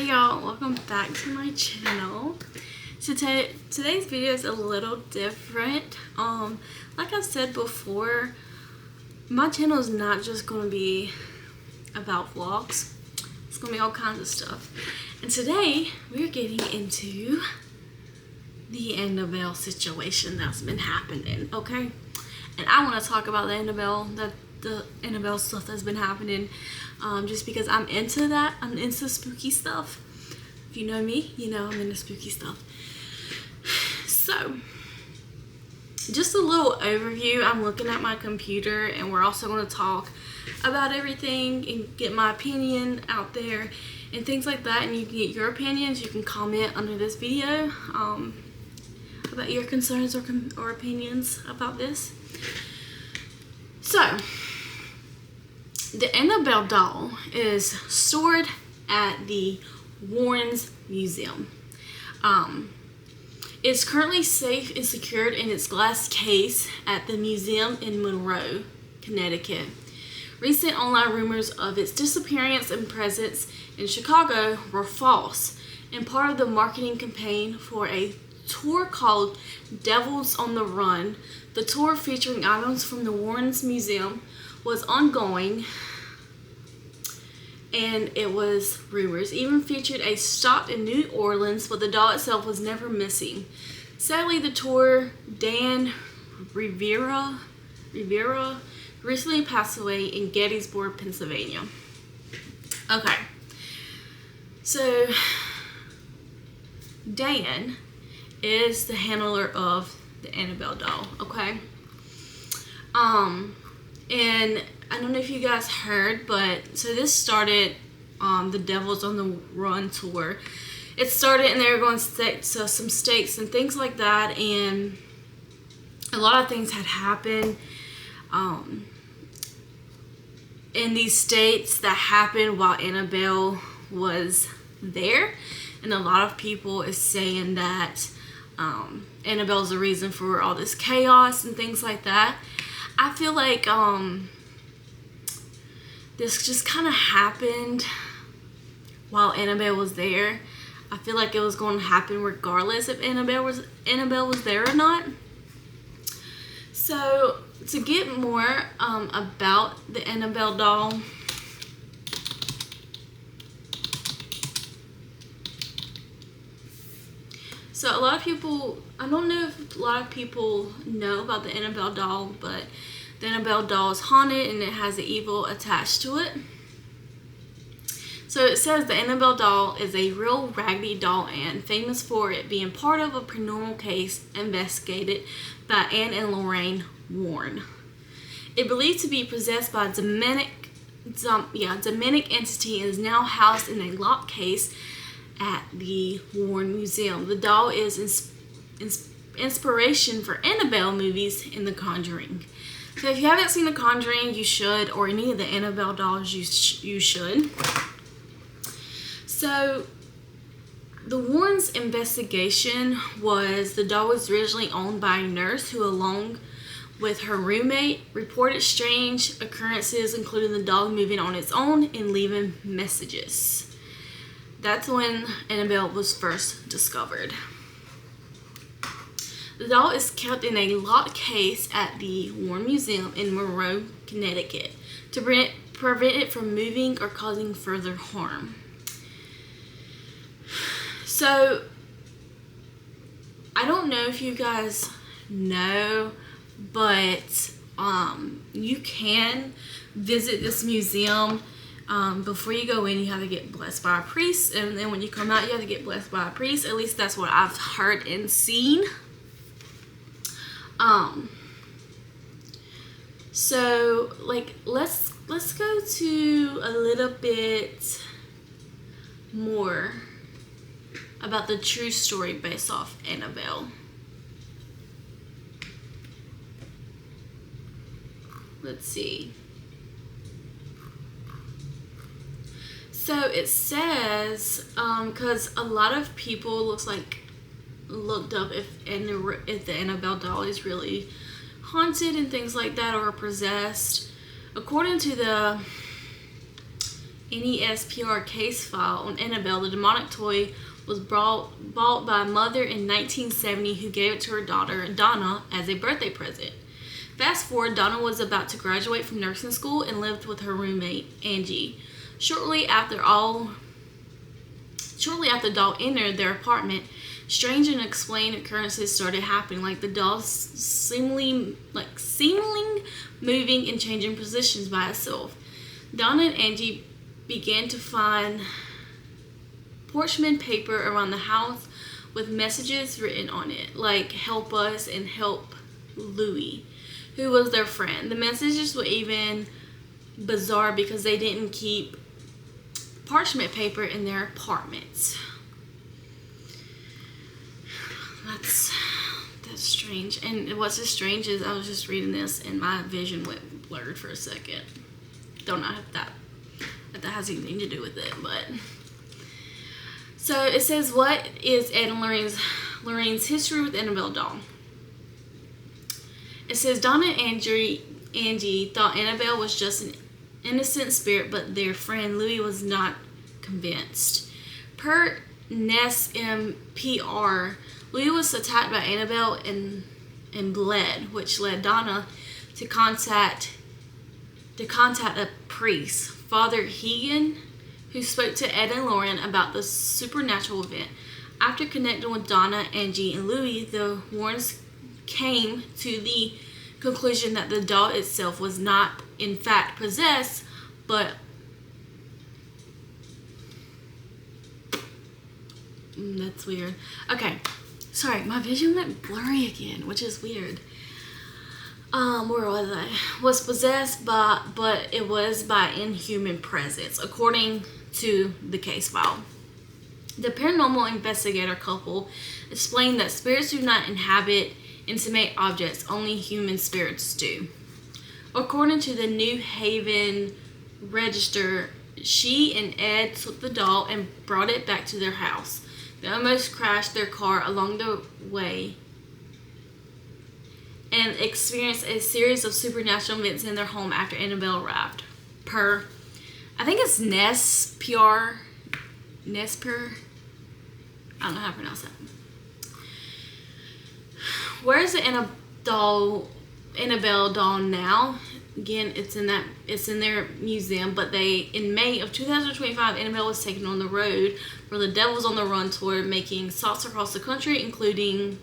Hey y'all, welcome back to my channel. So today's video is a little different. Like I said before, my channel is not just going to be about vlogs. It's going to be all kinds of stuff. And today we're getting into the Annabelle situation that's been happening, okay? And I want to talk about the Annabelle stuff that's been happening, just because I'm into that. I'm into spooky stuff. If you know me, you know I'm into spooky stuff. So, just a little overview. I'm looking at my computer, and we're also going to talk about everything and get my opinion out there and things like that. And you can get your opinions. You can comment under this video about your concerns or opinions about this. So, the Annabelle doll is stored at the Warren's Museum. It's currently safe and secured in its glass case at the museum in Monroe, Connecticut. Recent online rumors of its disappearance and presence in Chicago were false and part of the marketing campaign for a tour called Devils on the Run. The tour, featuring items from the Warren's Museum, was ongoing, and it was rumors. Even featured a stop in New Orleans, but the doll itself was never missing. Sadly, the tour, Dan Rivera, recently passed away in Gettysburg, Pennsylvania. Okay, so Dan is the handler of the Annabelle doll, okay? And I don't know if you guys heard, but so this started the Devils on the Run tour. It started, and they were going to some states and things like that, and a lot of things had happened in these states that happened while Annabelle was there, and a lot of people is saying that Annabelle's the reason for all this chaos and things like that. I feel like this just kind of happened while Annabelle was there. I feel like it was going to happen regardless if Annabelle was there or not. So to get more about the Annabelle doll, so a lot of people, I don't know if a lot of people know about the Annabelle doll, but the Annabelle doll is haunted and it has an evil attached to it. So it says the Annabelle doll is a real Raggedy doll and famous for it being part of a paranormal case investigated by Anne and Lorraine Warren. It believed to be possessed by a demonic entity and is now housed in a locked case at the Warren Museum. The doll is inspiration for Annabelle movies and The Conjuring. So if you haven't seen The Conjuring, you should, or any of the Annabelle dolls, you should. So the Warren's investigation was the doll was originally owned by a nurse who, along with her roommate, reported strange occurrences, including the dog moving on its own and leaving messages. That's when Annabelle was first discovered. The doll is kept in a locked case at the Warren Museum in Monroe, Connecticut, to prevent it from moving or causing further harm. So, I don't know if you guys know, but you can visit this museum. Before you go in, you have to get blessed by a priest, and then when you come out, you have to get blessed by a priest. At least that's what I've heard and seen. So like let's go to a little bit more about the true story based off Annabelle. Let's see. So it says, because a lot of people looked up if the Annabelle doll is really haunted and things like that, or possessed. According to the NESPR case file on Annabelle, the demonic toy was bought by a mother in 1970 who gave it to her daughter, Donna, as a birthday present. Fast forward, Donna was about to graduate from nursing school and lived with her roommate, Angie. Shortly after the doll entered their apartment, strange and unexplained occurrences started happening, like the doll seemingly moving and changing positions by itself. Donna and Angie began to find parchment paper around the house with messages written on it, like "Help us" and "Help Louie," who was their friend. The messages were even bizarre because they didn't keep parchment paper in their apartments. That's strange. And what's as strange is I was just reading this and my vision went blurred for a second. Don't know if that has anything to do with it, but so it says, what is Ed and Lorraine's history with Annabelle doll? It says Donna and Angie thought Annabelle was just an innocent spirit, but their friend Louie was not convinced. Per NESPR, Louie was attacked by Annabelle and bled, which led Donna to contact a priest, Father Hegan, who spoke to Ed and Lauren about the supernatural event. After connecting with Donna, Angie, and Louie, the Warrens came to the conclusion that the doll itself was not in fact possessed, but that's weird. Okay, sorry, my vision went blurry again, which is weird. Where was I? Was possessed by, but it was by inhuman presence, according to the case file. The paranormal investigator couple explained that spirits do not inhabit inanimate objects, only human spirits do. According to the New Haven Register, she and Ed took the doll and brought it back to their house. They almost crashed their car along the way and experienced a series of supernatural events in their home after Annabelle arrived. Per, I think it's NESPR. I don't know how to pronounce that. Where is the Annabelle doll now? Again, it's in their museum, but in May of 2025, Annabelle was taken on the road for the Devil's on the Run tour, making stops across the country, including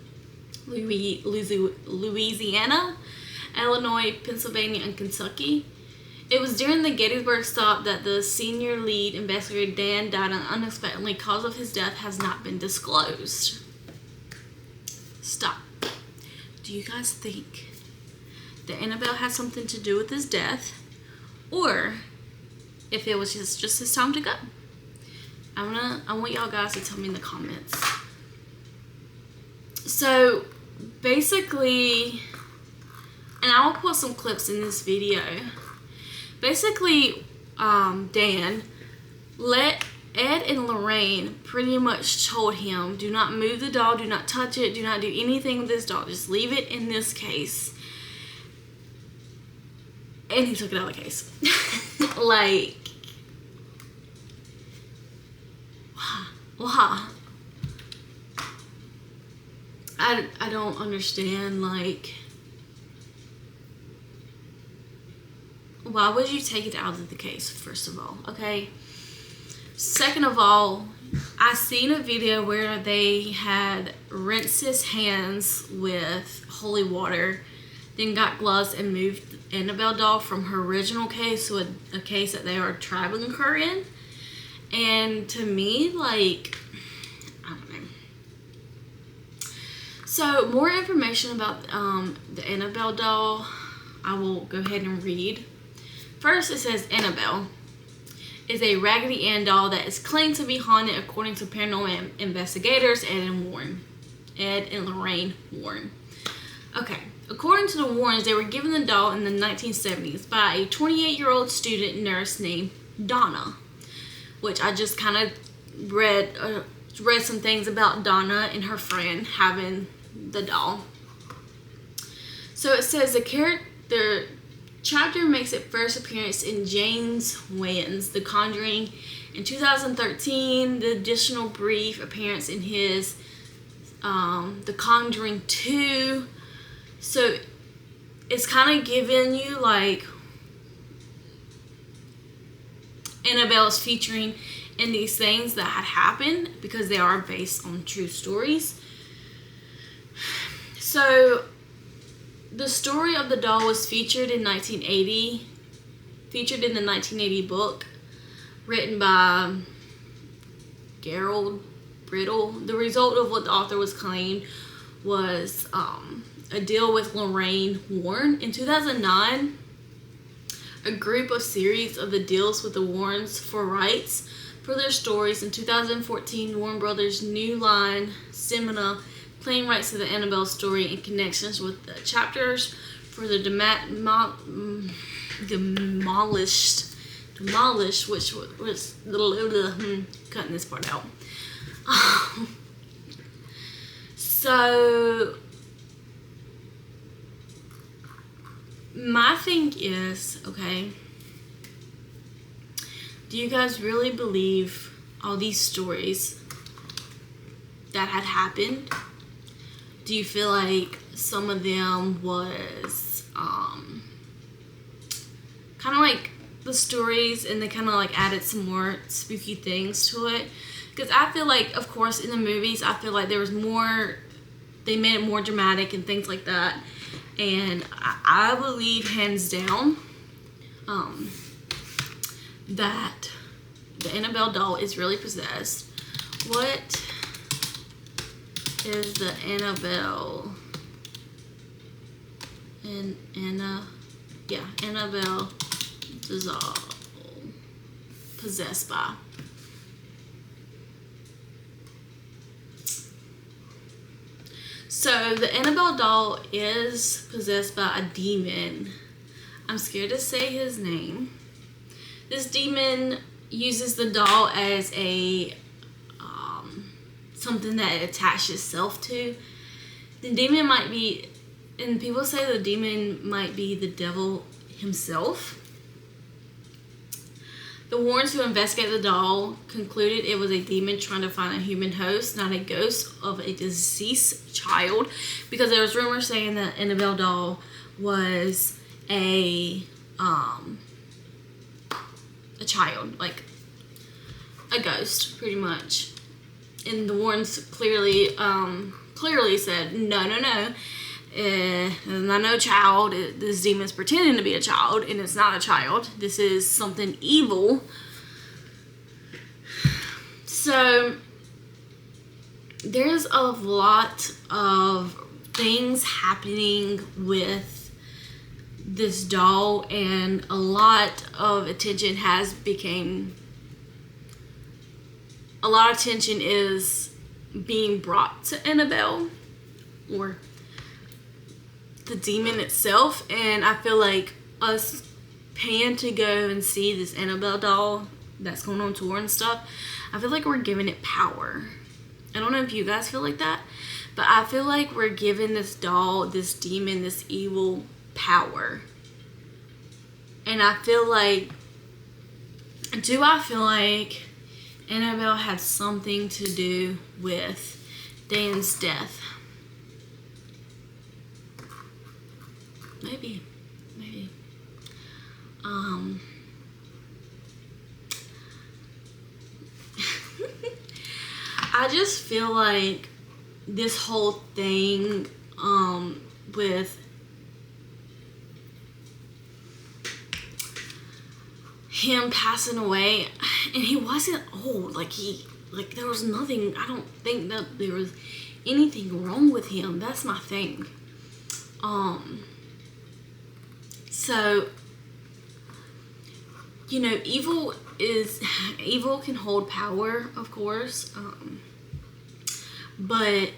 Louisiana, Illinois, Pennsylvania, and Kentucky. It was during the Gettysburg stop that the senior lead investigator Dan died unexpectedly. Cause of his death has not been disclosed. Stop. Do you guys think that Annabelle had something to do with his death, or if it was just his time to go? I want y'all guys to tell me in the comments. So basically, and I will put some clips in this video. Basically, Dan let Ed and Lorraine pretty much told him, do not move the doll, do not touch it, do not do anything with this doll, just leave it in this case. And he took it out of the case. Like, why? I don't understand, like, why would you take it out of the case, first of all, okay? Second of all, I seen a video where they had rinsed his hands with holy water, then got gloves and moved Annabelle doll from her original case to a case that they are traveling her in. And to me, like, I don't know. So more information about the Annabelle doll, I will go ahead and read. First, it says Annabelle is a Raggedy Ann doll that is claimed to be haunted, according to paranormal investigators Ed and Lorraine Warren. Okay, according to the Warrens, they were given the doll in the 1970s by a 28-year-old student nurse named Donna, which I just kind of read some things about Donna and her friend having the doll. So it says the chapter makes its first appearance in James Wan's The Conjuring in 2013. The additional brief appearance in his The Conjuring 2. So it's kind of giving you like Annabelle's featuring in these things that had happened because they are based on true stories. So the story of the doll was featured in the 1980 book written by Gerald Brittle. The result of what the author was claimed was a deal with Lorraine Warren. In 2009, a group of series of the deals with the Warrens for rights for their stories. In 2014, Warren Brothers' New Line Cinema claimed rights to the Annabelle story in connections with the chapters for the demolished, which was cutting this part out. So my thing is, okay, do you guys really believe all these stories that had happened? Do you feel like some of them was kind of like the stories and they kind of like added some more spooky things to it? Because I feel like, of course, in the movies, I feel like there was more, they made it more dramatic and things like that. And I believe hands down that the Annabelle doll is really possessed. What is the Annabelle Annabelle doll possessed by? So the Annabelle doll is possessed by a demon. I'm scared to say his name. This demon uses the doll as a something that it attaches itself to. The demon might be, and people say the demon might be the devil himself. The Warrens who investigated the doll concluded it was a demon trying to find a human host, not a ghost of a deceased child, because there was rumors saying that Annabelle doll was a child, like a ghost, pretty much. And the Warrens clearly said, no, not no child. This demon's pretending to be a child, and it's not a child. This is something evil. So there's a lot of things happening with this doll, and a lot of attention is being brought to Annabelle, or the demon itself. And I feel like us paying to go and see this Annabelle doll that's going on tour and stuff, I feel like we're giving it power. I don't know if you guys feel like that, but I feel like we're giving this doll, this demon, this evil power. And I feel like, do I feel like Annabelle had something to do with Dan's death? Maybe. I just feel like this whole thing with him passing away, and he wasn't old, like there was nothing, I don't think that there was anything wrong with him. That's my thing. So, you know, evil can hold power, of course, but,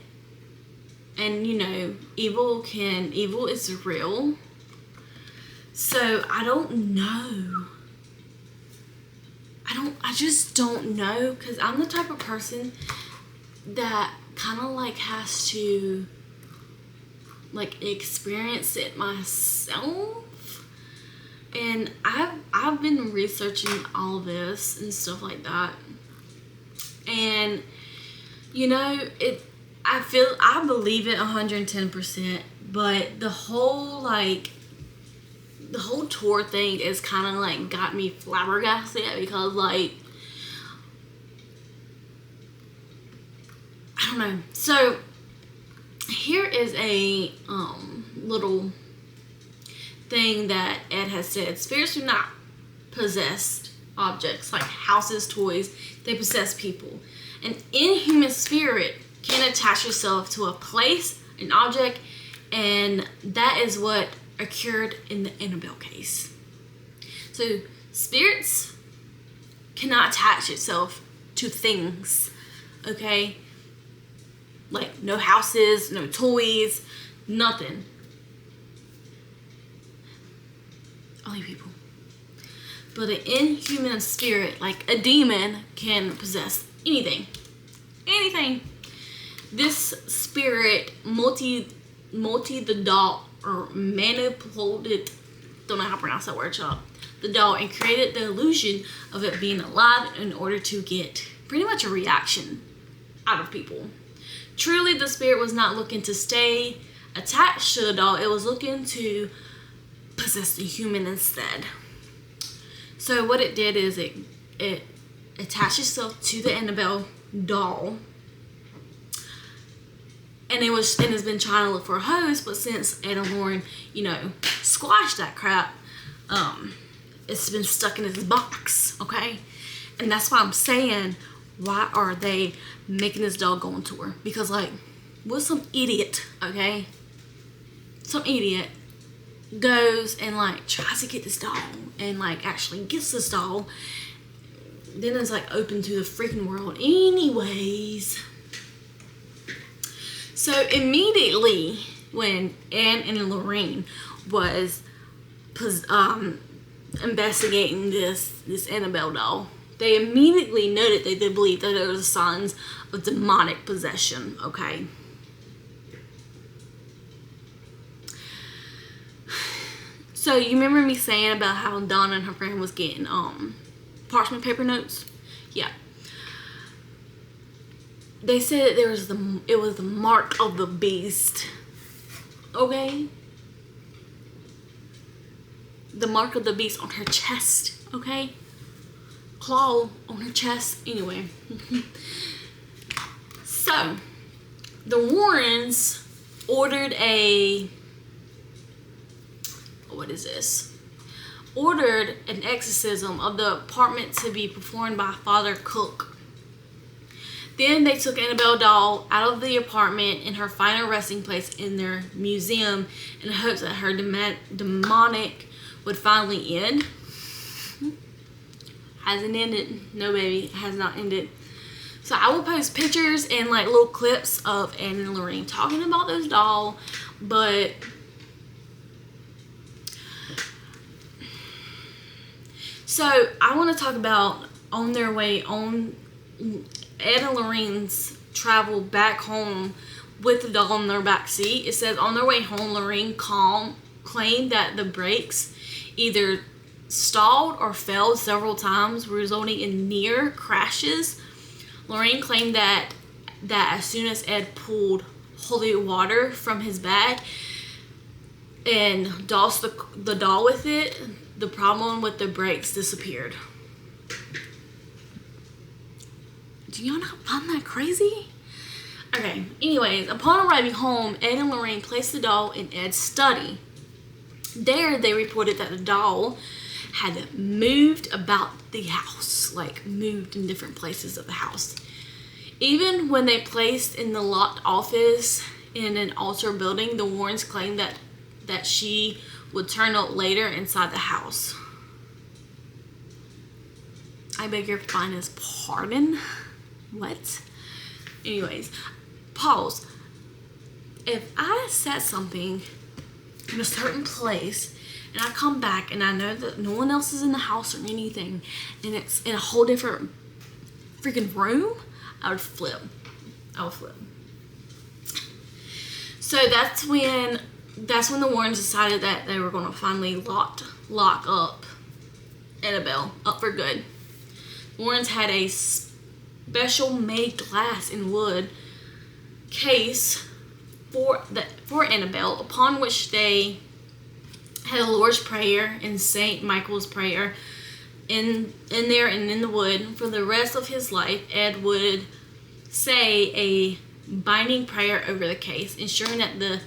and you know, evil is real. So I don't know. I just don't know, because I'm the type of person that kind of like has to like experience it myself. And I've been researching all this and stuff like that. And you know, I believe it 110%, but the whole tour thing is kind of like got me flabbergasted, because like, I don't know. So here is a little thing that Ed has said. Spirits do not possess objects like houses, toys. They possess people. An inhuman spirit can attach yourself to a place, an object, and that is what occurred in the Annabelle case. So spirits cannot attach itself to things, okay? Like no houses, no toys, nothing. Only people. But an inhuman spirit, like a demon, can possess anything. Anything. This spirit the doll, or manipulated, don't know how to pronounce that word, y'all, the doll, and created the illusion of it being alive in order to get pretty much a reaction out of people. Truly, the spirit was not looking to stay attached to the doll. It was looking to possess the human instead. So what it did is it attached itself to the Annabelle doll, and has been trying to look for a host, but since Ed and Lauren, squashed that crap, it's been stuck in its box, okay? And that's why I'm saying, why are they making this doll go on tour? Because, like, what some idiot, okay? Some idiot goes and, like, tries to get this doll and, like, actually gets this doll. Then it's, like, open to the freaking world. Anyways. So, immediately, when Anne and Lorraine was investigating this Annabelle doll, they immediately noted that they believed that there was signs of demonic possession, okay? So, you remember me saying about how Donna and her friend was getting parchment paper notes? Yeah. They said that it was the mark of the beast, okay? The mark of the beast on her chest, okay? Claw on her chest, anyway. So, the Warrens ordered ordered an exorcism of the apartment to be performed by Father Cook. Then they took Annabelle doll out of the apartment in her final resting place in their museum in hopes that her demonic would finally end. Hasn't ended. No, baby, it has not ended. So I will post pictures and like little clips of Anne and Lorraine talking about this doll, but so I want to talk about on their way on Ed and Lorraine's travel back home with the doll in their back seat. It says on their way home, Lorraine claimed that the brakes either stalled or failed several times, resulting in near crashes. Lorraine claimed that as soon as Ed pulled holy water from his bag and doused the doll with it, the problem with the brakes disappeared. Do y'all not find that crazy? Okay, anyways, upon arriving home, Ed and Lorraine placed the doll in Ed's study. There, they reported that the doll had moved about the house, like moved in different places of the house. Even when they placed in the locked office in an altar building, the Warrens claimed that she would turn up later inside the house. I beg your finest pardon? What? Anyways, pause. If I set something in a certain place and I come back and I know that no one else is in the house or anything and it's in a whole different freaking room, I would flip. I would flip. So that's when that's when the Warrens decided that they were going to finally lock up Annabelle up for good. The Warrens had a special made glass and wood case for Annabelle, upon which they had a Lord's Prayer and Saint Michael's Prayer in there and in the wood. For the rest of his life, Ed would say a binding prayer over the case, ensuring that the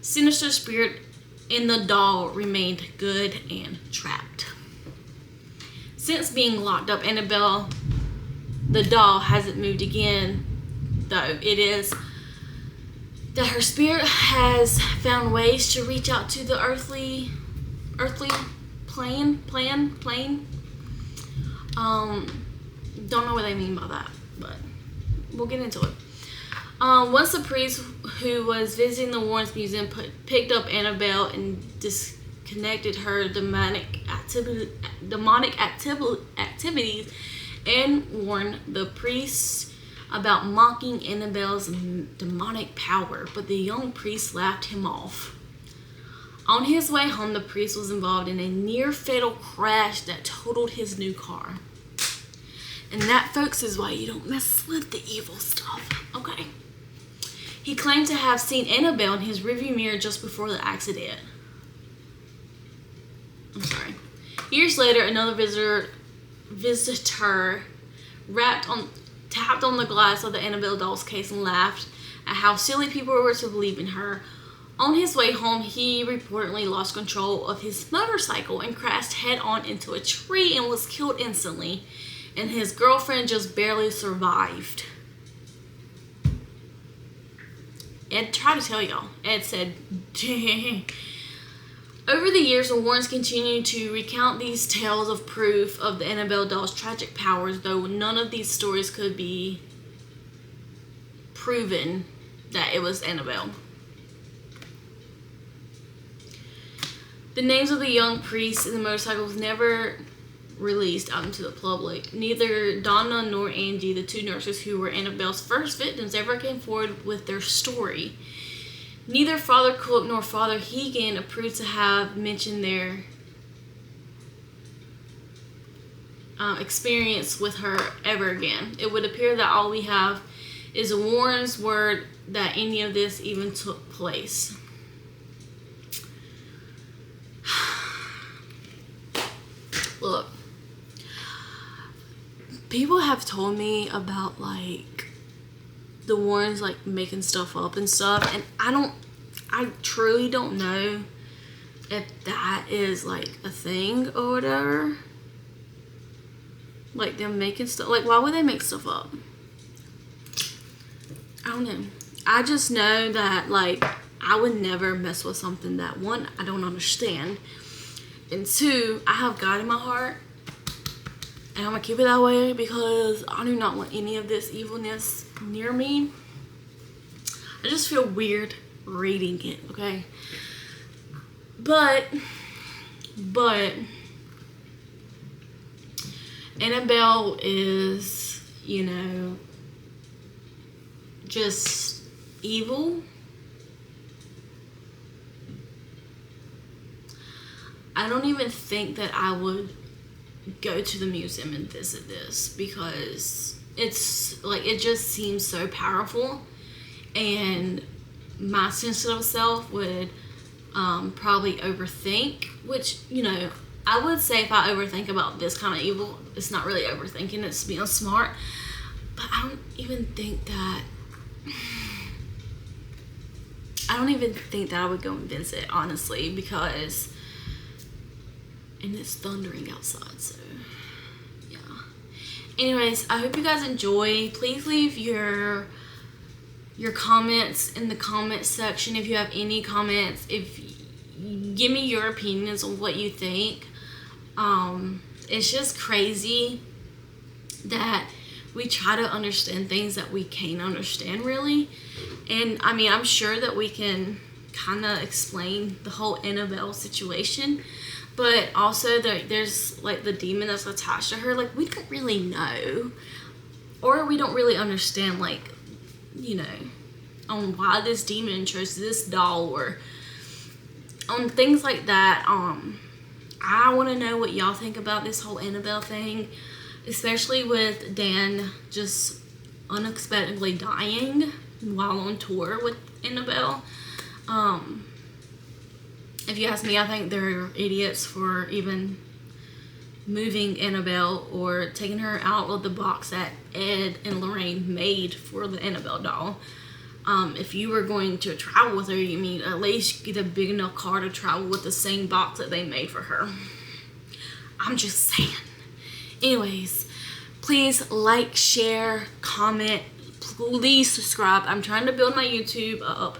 sinister spirit in the doll remained good and trapped. Since being locked up, Annabelle, the doll, hasn't moved again, though. It is that her spirit has found ways to reach out to the earthly plane. Don't know what they mean by that, but we'll get into it. Once the priest who was visiting the Warrens Museum picked up Annabelle and disconnected her demonic activities and warned the priest about mocking Annabelle's demonic power, but the young priest laughed him off. On his way home, the priest was involved in a near-fatal crash that totaled his new car. And that, folks, is why you don't mess with the evil stuff, okay? He claimed to have seen Annabelle in his rearview mirror just before the accident. I'm sorry. Years later, another visitor tapped on the glass of the Annabelle doll's case and laughed at how silly people were to believe in her. On his way home, he reportedly lost control of his motorcycle and crashed head-on into a tree and was killed instantly. And his girlfriend just barely survived. Ed tried to tell y'all. Ed said, over the years, the Warrens continued to recount these tales of proof of the Annabelle doll's tragic powers, though none of these stories could be proven that it was Annabelle. The names of the young priests and the motorcycle was never released out into the public. Neither Donna nor Angie, the two nurses who were Annabelle's first victims, ever came forward with their story. Neither Father Cook nor Father Hegan approved to have mentioned their experience with her ever again. It would appear that all we have is a Warren's word that any of this even took place. Look, people have told me about, like, the Warrens, like, making stuff up and stuff, and I truly don't know if that is, like, a thing or whatever. Like, them making stuff, like, why would they make stuff up? I don't know. I just know that, like, I would never mess with something that, one, I don't understand, and two, I have God in my heart, and I'm gonna keep it that way because I do not want any of this evilness near me. I just feel weird reading it, okay? But Annabelle is, you know, just evil. I don't even think that I would go to the museum and visit this because it's like, it just seems so powerful, and my sensitive self would probably overthink, which, you know, I would say if I overthink about this kind of evil, it's not really overthinking, it's being smart. But I don't even think that I would go and visit, honestly, because, and it's thundering outside, so yeah. Anyways, I hope you guys enjoy. Please leave your comments in the comment section if you have any comments. Give me your opinions on what you think. It's just crazy that we try to understand things that we can't understand, really. And I mean, I'm sure that we can kind of explain the whole Annabelle situation, but also there's like the demon that's attached to her. Like, we don't really know, or we don't really understand, like, you know, on why this demon chose this doll, or on things like that, I want to know what y'all think about this whole Annabelle thing, especially with Dan just unexpectedly dying while on tour with Annabelle. If you ask me, I think they're idiots for even moving Annabelle or taking her out of the box that Ed and Lorraine made for the Annabelle doll. If you were going to travel with her, you mean at least get a big enough car to travel with the same box that they made for her. I'm just saying. Anyways, please like, share, comment, please subscribe. I'm trying to build my YouTube up,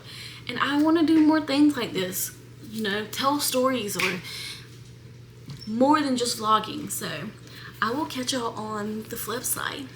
and I want to do more things like this, you know, tell stories or more than just vlogging. So I will catch y'all on the flip side.